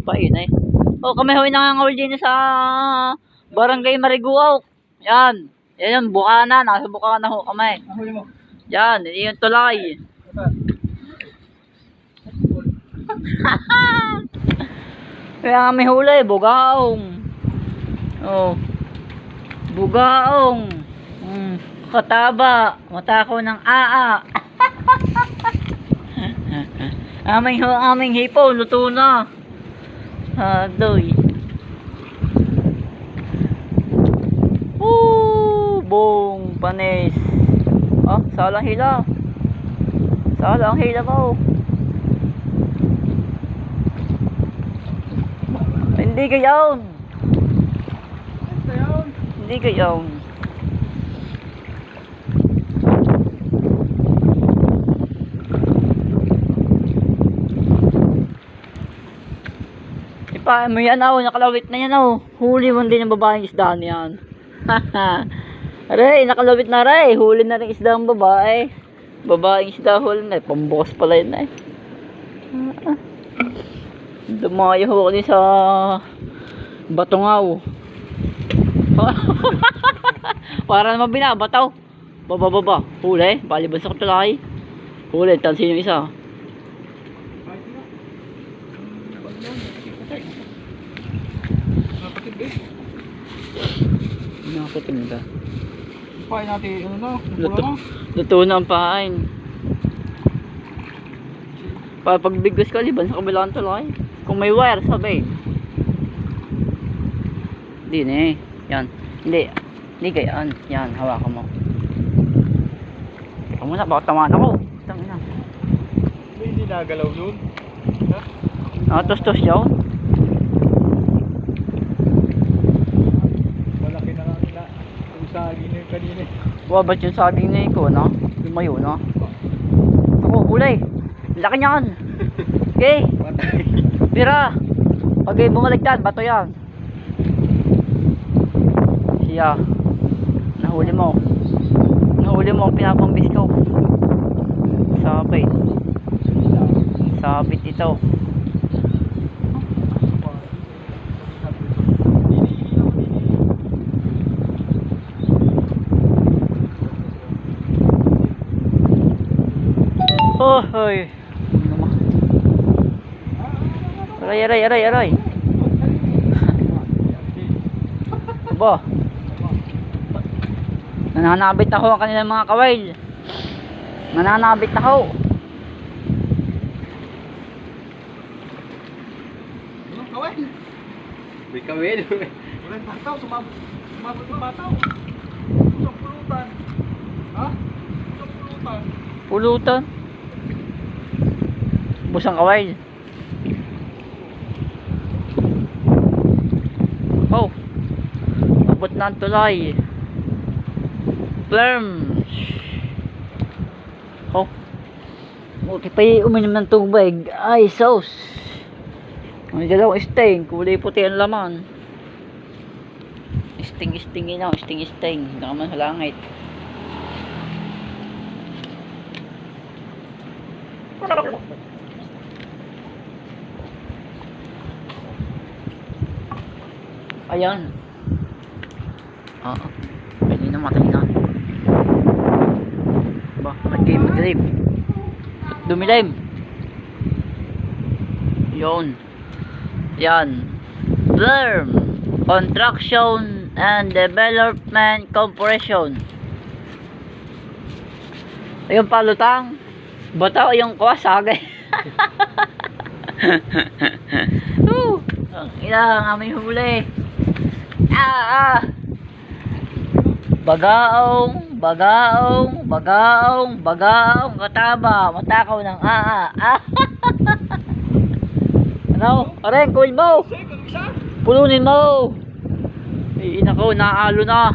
pain eh. O kami ho'y nangangawil din sa Barangay Mariguaw. Yan. Yan yung Bukana. Nasa Bukana ho kami. Yan. Yung tulay. Kaya kami huli. Bugaong. Oh. Bugaong. Kataba. Matakaw ng aa. aming hipo. Luto na. Adoy. Bong panis. Salang hila. Salang hila mo. Hindi gayawn. Hindi gayawn. Pa mo yan nakalawit na yan huli mo din ang babaeng isda niyan. Aray, nakalawit na ray, huli na rin isda ang babae. Babaeng isda huli na, pambukas pala yun eh. Dumayo ho din sa Batungaw. Para naman binabataw. Baba, huli, baliban sa kutulay. Huli, tansin yung isa. Nakaputin ka. Pain natin, Luto na ang pain. Pag bigos ka, liban sa kabilang tulay. Kung may wire, sabay. Hindi na eh. Yan. Hindi kayaan. Yan, hawakan mo. Teka muna, baka tamaan ako. Tangin na. Hindi nagalaw yun. Tos yaw. Saging na yung kanina. Ba't yung saging na ko, no? Lumayo, no? Ako, huli. Laki niyan. Okay. Pira. Pag bumaligtad, bato yan. Siya. Nahuli mo ang pinapambis ko. Sabit ito. Oh, hoy. Aray. Ba. Nananabit ako ang kanilang mga kawil. Nananabit ako. Anong kawil? May kawil. Walang bataw, sumabot yung bataw. Isang pulutan. Ha? Isang pulutan. Pulutan. Busang kawil. Oh. Abot na ang tulay. Firm. Oh. Okay pa uminom ng tubig. Ay, sauce. Ang dalawang sting. Kulay puti ang laman. Sting yun. Sting. Hindi ka man sa langit. Ayan. Pwede na matay na. Ba, nag-game. Dumilim. Yun. Yan. Firm. Construction and Development Corporation. Ayun palutang. Bata yung kwasagay. Ilang aming huli. Bagaong kataba, matakaw ng ano? Areng, kuhin mo. Pulunin mo. Ay, nako, naalo na.